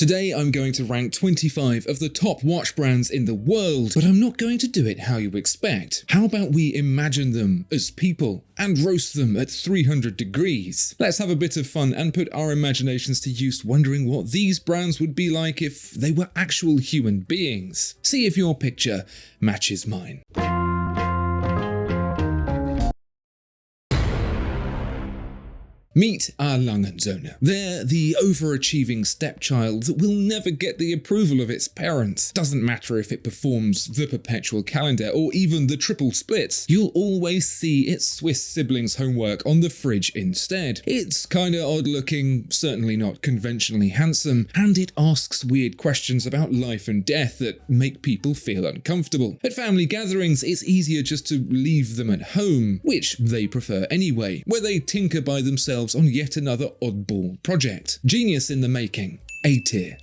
Today I'm going to rank 25 of the top watch brands in the world, but I'm not going to do it how you expect. How about we imagine them as people and roast them at 300 degrees? Let's have a bit of fun and put our imaginations to use wondering what these brands would be like if they were actual human beings. See if your picture matches mine. Meet our Langenzone. They're the overachieving stepchild that will never get the approval of its parents. Doesn't matter if it performs the perpetual calendar or even the triple splits, you'll always see its Swiss siblings' homework on the fridge instead. It's kinda odd looking, certainly not conventionally handsome, and it asks weird questions about life and death that make people feel uncomfortable. At family gatherings, it's easier just to leave them at home, which they prefer anyway, where they tinker by themselves on yet another oddball project. Genius in the making. A tier.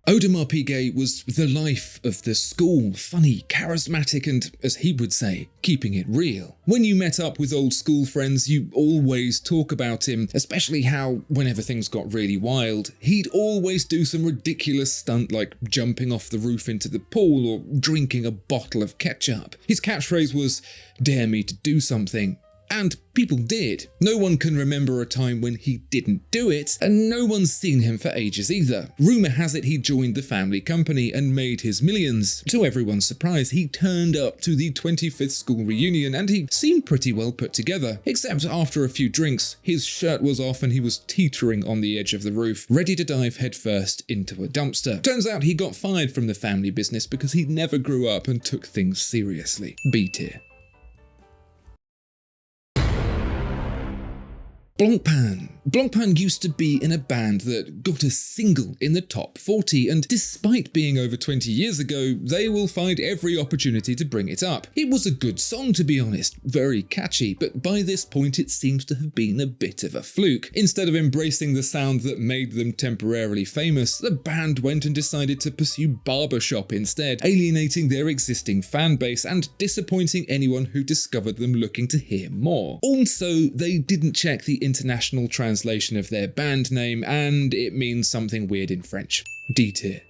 Audemars Piguet was the life of the school, funny, charismatic and, as he would say, keeping it real. When you met up with old school friends, you always talk about him, especially how, whenever things got really wild, he'd always do some ridiculous stunt like jumping off the roof into the pool or drinking a bottle of ketchup. His catchphrase was, "Dare me to do something." And people did. No one can remember a time when he didn't do it, and no one's seen him for ages either. Rumour has it he joined the family company and made his millions. To everyone's surprise, he turned up to the 25th school reunion and he seemed pretty well put together. Except after a few drinks, his shirt was off and he was teetering on the edge of the roof, ready to dive headfirst into a dumpster. Turns out he got fired from the family business because he never grew up and took things seriously. B tier. Blancpain. Blancpain used to be in a band that got a single in the top 40, and despite being over 20 years ago, they will find every opportunity to bring it up. It was a good song, to be honest, very catchy, but by this point it seems to have been a bit of a fluke. Instead of embracing the sound that made them temporarily famous, the band went and decided to pursue barbershop instead, alienating their existing fan base and disappointing anyone who discovered them looking to hear more. Also, they didn't check the international translation of their band name, and it means something weird in French. D tier.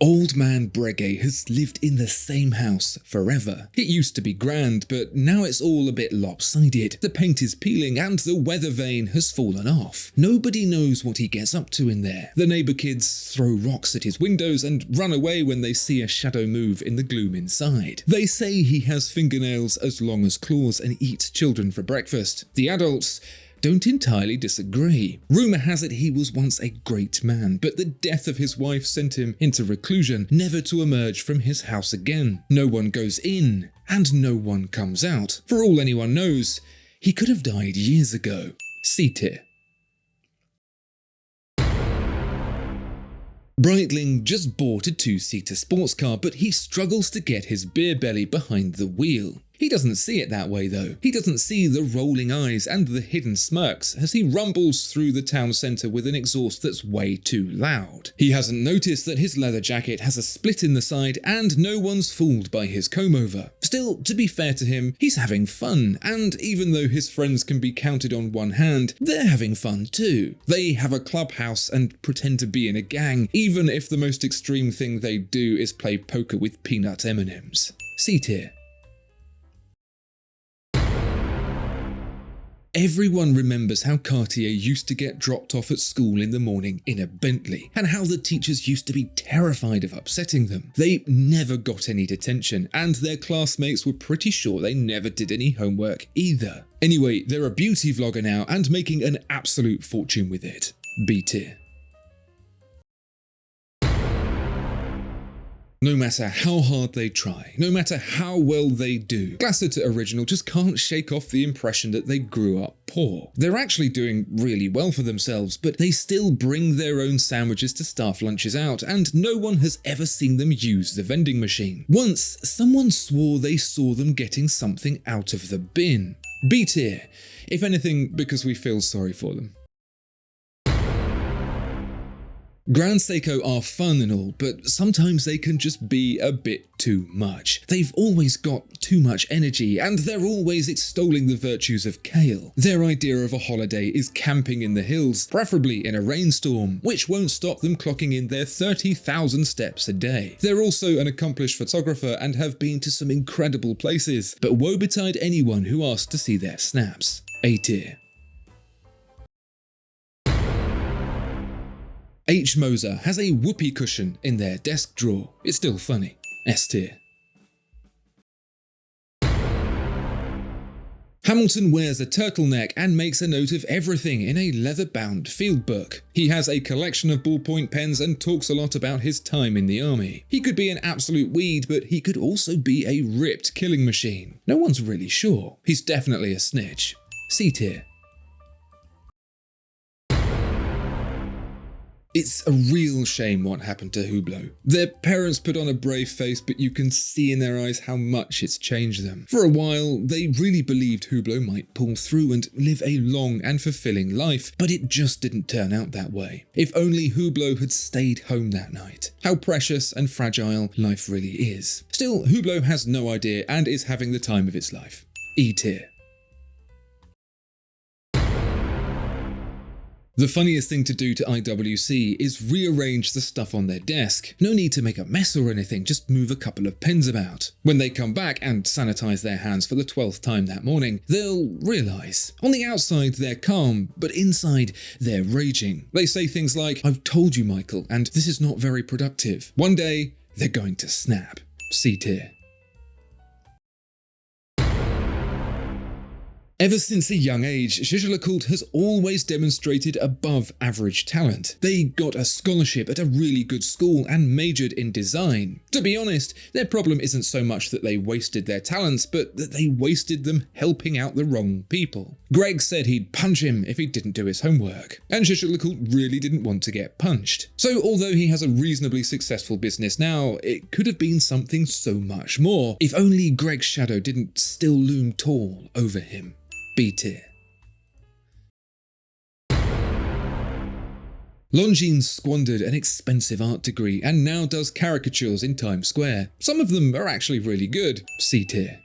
Old Man Breguet has lived in the same house forever. It used to be grand, but now it's all a bit lopsided. The paint is peeling and the weather vane has fallen off. Nobody knows what he gets up to in there. The neighbour kids throw rocks at his windows and run away when they see a shadow move in the gloom inside. They say he has fingernails as long as claws and eats children for breakfast. The adults don't entirely disagree. Rumour has it he was once a great man, but the death of his wife sent him into reclusion, never to emerge from his house again. No one goes in, and no one comes out. For all anyone knows, he could have died years ago. C tier. Breitling just bought a 2-seater sports car, but he struggles to get his beer belly behind the wheel. He doesn't see it that way though. He doesn't see the rolling eyes and the hidden smirks as he rumbles through the town centre with an exhaust that's way too loud. He hasn't noticed that his leather jacket has a split in the side and no one's fooled by his comb-over. Still, to be fair to him, he's having fun, and even though his friends can be counted on one hand, they're having fun too. They have a clubhouse and pretend to be in a gang, even if the most extreme thing they do is play poker with peanut M&Ms. C tier. Everyone remembers how Cartier used to get dropped off at school in the morning in a Bentley, and how the teachers used to be terrified of upsetting them. They never got any detention, and their classmates were pretty sure they never did any homework either. Anyway, they're a beauty vlogger now and making an absolute fortune with it. B tier. No matter how hard they try, no matter how well they do, Glacéau Original just can't shake off the impression that they grew up poor. They're actually doing really well for themselves, but they still bring their own sandwiches to staff lunches out, and no one has ever seen them use the vending machine. Once, someone swore they saw them getting something out of the bin. B tier, if anything, because we feel sorry for them. Grand Seiko are fun and all, but sometimes they can just be a bit too much. They've always got too much energy, and they're always extolling the virtues of kale. Their idea of a holiday is camping in the hills, preferably in a rainstorm, which won't stop them clocking in their 30,000 steps a day. They're also an accomplished photographer and have been to some incredible places, but woe betide anyone who asks to see their snaps. A tier. H. Moser has a whoopee cushion in their desk drawer. It's still funny. S tier. Hamilton wears a turtleneck and makes a note of everything in a leather-bound field book. He has a collection of ballpoint pens and talks a lot about his time in the army. He could be an absolute weed, but he could also be a ripped killing machine. No one's really sure. He's definitely a snitch. C tier. It's a real shame what happened to Hublot. Their parents put on a brave face, but you can see in their eyes how much it's changed them. For a while, they really believed Hublot might pull through and live a long and fulfilling life, but it just didn't turn out that way. If only Hublot had stayed home that night. How precious and fragile life really is. Still, Hublot has no idea and is having the time of its life. E tier. The funniest thing to do to IWC is rearrange the stuff on their desk. No need to make a mess or anything, just move a couple of pens about. When they come back and sanitize their hands for the 12th time that morning, they'll realize. On the outside, they're calm, but inside, they're raging. They say things like, "I've told you, Michael, and this is not very productive." One day, they're going to snap. C tier. Ever since a young age, Zsuzsa LeCoultre has always demonstrated above average talent. They got a scholarship at a really good school and majored in design. To be honest, their problem isn't so much that they wasted their talents, but that they wasted them helping out the wrong people. Greg said he'd punch him if he didn't do his homework, and Zsuzsa LeCoultre really didn't want to get punched. So although he has a reasonably successful business now, it could have been something so much more, if only Greg's shadow didn't still loom tall over him. B tier. Longines squandered an expensive art degree and now does caricatures in Times Square. Some of them are actually really good. C tier.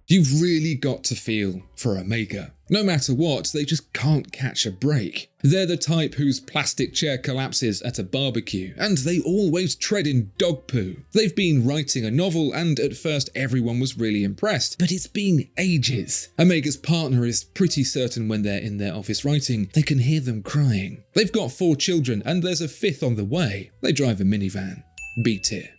You've really got to feel for Omega. No matter what, they just can't catch a break. They're the type whose plastic chair collapses at a barbecue, and they always tread in dog poo. They've been writing a novel, and at first everyone was really impressed, but it's been ages. Omega's partner is pretty certain when they're in their office writing, they can hear them crying. They've got 4 children, and there's a 5th on the way. They drive a minivan. B tier.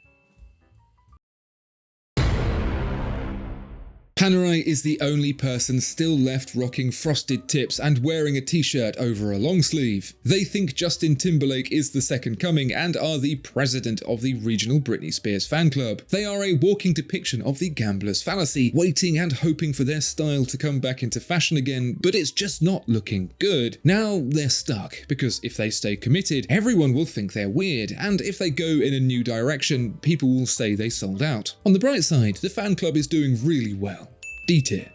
Panerai is the only person still left rocking frosted tips and wearing a t-shirt over a long sleeve. They think Justin Timberlake is the second coming and are the president of the regional Britney Spears fan club. They are a walking depiction of the gambler's fallacy, waiting and hoping for their style to come back into fashion again, but it's just not looking good. Now they're stuck, because if they stay committed, everyone will think they're weird, and if they go in a new direction, people will say they sold out. On the bright side, the fan club is doing really well. D tier.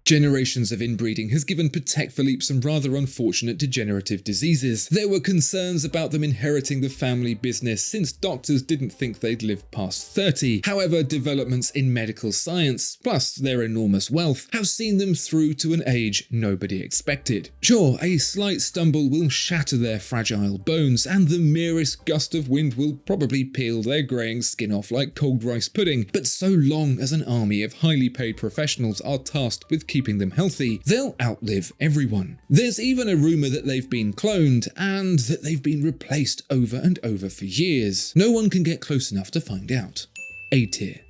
Generations of inbreeding has given Patek Philippe some rather unfortunate degenerative diseases. There were concerns about them inheriting the family business since doctors didn't think they'd live past 30. However, developments in medical science, plus their enormous wealth, have seen them through to an age nobody expected. Sure, a slight stumble will shatter their fragile bones, and the merest gust of wind will probably peel their greying skin off like cold rice pudding, but so long as an army of highly paid professionals are tasked with keeping them healthy, they'll outlive everyone. There's even a rumour that they've been cloned, and that they've been replaced over and over for years. No one can get close enough to find out. A tier.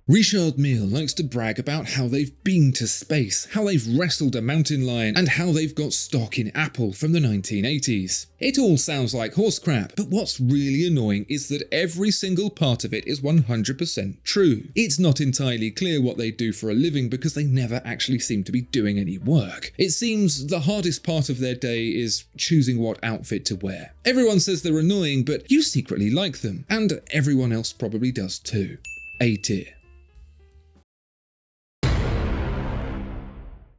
Richard Mille likes to brag about how they've been to space, how they've wrestled a mountain lion, and how they've got stock in Apple from the 1980s. It all sounds like horse crap, but what's really annoying is that every single part of it is 100% true. It's not entirely clear what they do for a living because they never actually seem to be doing any work. It seems the hardest part of their day is choosing what outfit to wear. Everyone says they're annoying, but you secretly like them, and everyone else probably does too. A tier.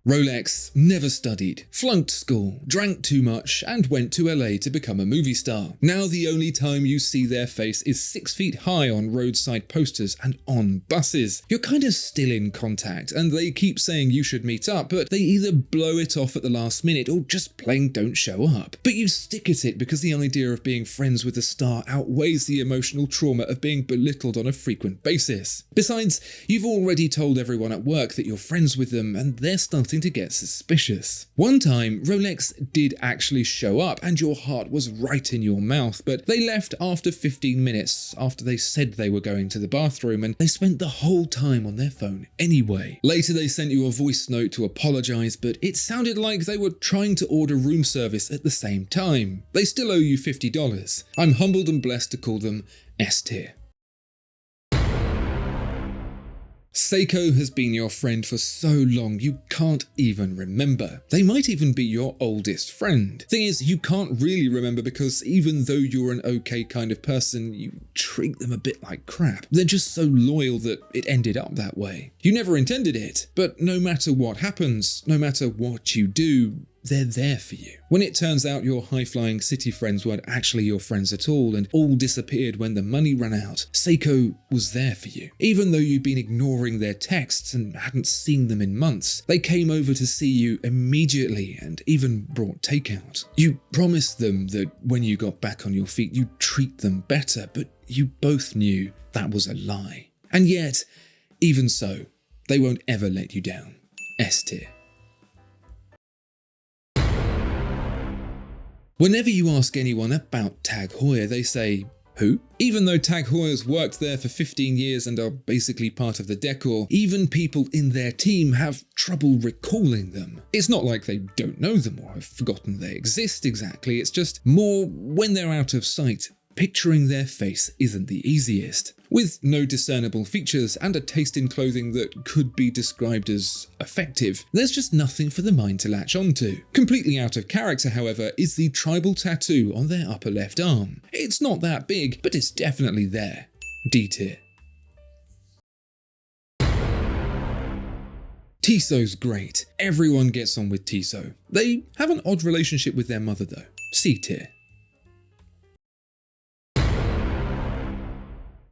Rolex never studied, flunked school, drank too much, and went to LA to become a movie star. Now the only time you see their face is 6 feet high on roadside posters and on buses. You're kind of still in contact, and they keep saying you should meet up, but they either blow it off at the last minute or just plain don't show up. But you stick at it because the idea of being friends with a star outweighs the emotional trauma of being belittled on a frequent basis. Besides, you've already told everyone at work that you're friends with them, and they're starting to get suspicious. One time, Rolex did actually show up and your heart was right in your mouth, but they left after 15 minutes after they said they were going to the bathroom, and they spent the whole time on their phone anyway. Later they sent you a voice note to apologise, but it sounded like they were trying to order room service at the same time. They still owe you $50. I'm humbled and blessed to call them S tier. Seiko has been your friend for so long you can't even remember. They might even be your oldest friend. Thing is, you can't really remember because even though you're an okay kind of person, you treat them a bit like crap. They're just so loyal that it ended up that way. You never intended it, but no matter what happens, no matter what you do, they're there for you. When it turns out your high-flying city friends weren't actually your friends at all and all disappeared when the money ran out, Seiko was there for you. Even though you'd been ignoring their texts and hadn't seen them in months, they came over to see you immediately and even brought takeout. You promised them that when you got back on your feet you'd treat them better, but you both knew that was a lie. And yet, even so, they won't ever let you down. S tier. Whenever you ask anyone about Tag Heuer, they say, who? Even though Tag Heuer's worked there for 15 years and are basically part of the decor, even people in their team have trouble recalling them. It's not like they don't know them or have forgotten they exist exactly, it's just more when they're out of sight. Picturing their face isn't the easiest. With no discernible features and a taste in clothing that could be described as effective, there's just nothing for the mind to latch onto. Completely out of character, however, is the tribal tattoo on their upper left arm. It's not that big, but it's definitely there. D tier. Tissot's great. Everyone gets on with Tissot. They have an odd relationship with their mother though. C tier.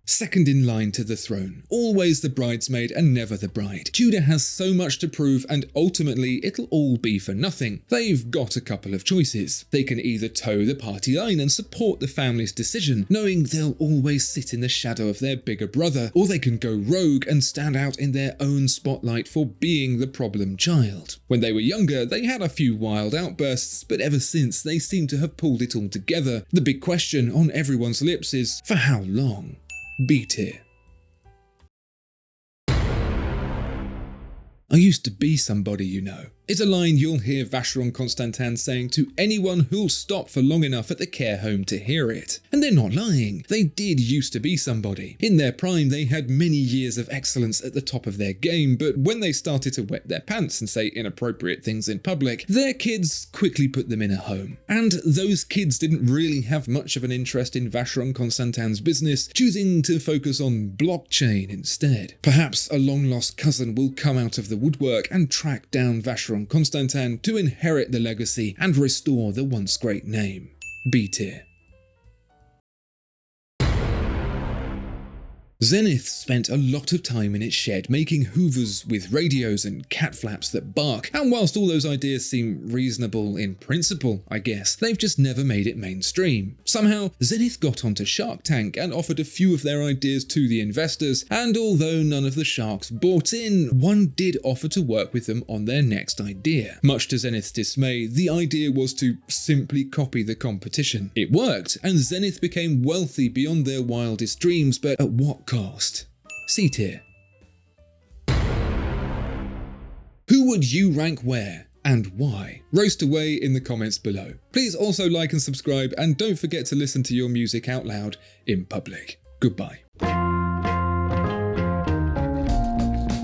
Second in line to the throne, always the bridesmaid and never the bride. Tudor has so much to prove and ultimately it'll all be for nothing. They've got a couple of choices. They can either toe the party line and support the family's decision, knowing they'll always sit in the shadow of their bigger brother, or they can go rogue and stand out in their own spotlight for being the problem child. When they were younger, they had a few wild outbursts, but ever since they seem to have pulled it all together. The big question on everyone's lips is, for how long? B tier. I used to be somebody, you know. It's a line you'll hear Vacheron Constantin saying to anyone who'll stop for long enough at the care home to hear it. And they're not lying. They did used to be somebody. In their prime, they had many years of excellence at the top of their game, but when they started to wet their pants and say inappropriate things in public, their kids quickly put them in a home. And those kids didn't really have much of an interest in Vacheron Constantin's business, choosing to focus on blockchain instead. Perhaps a long-lost cousin will come out of the woodwork and track down Vacheron Constantin to inherit the legacy and restore the once great name. B tier. Zenith spent a lot of time in its shed making hoovers with radios and cat flaps that bark, and whilst all those ideas seem reasonable in principle, I guess, they've just never made it mainstream. Somehow, Zenith got onto Shark Tank and offered a few of their ideas to the investors, and although none of the sharks bought in, one did offer to work with them on their next idea. Much to Zenith's dismay, the idea was to simply copy the competition. It worked, and Zenith became wealthy beyond their wildest dreams, but at what cost? C tier. Who would you rank where and why? Roast away in the comments below. Please also like and subscribe, and don't forget to listen to your music out loud in public. Goodbye.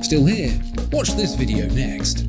Still here? Watch this video next.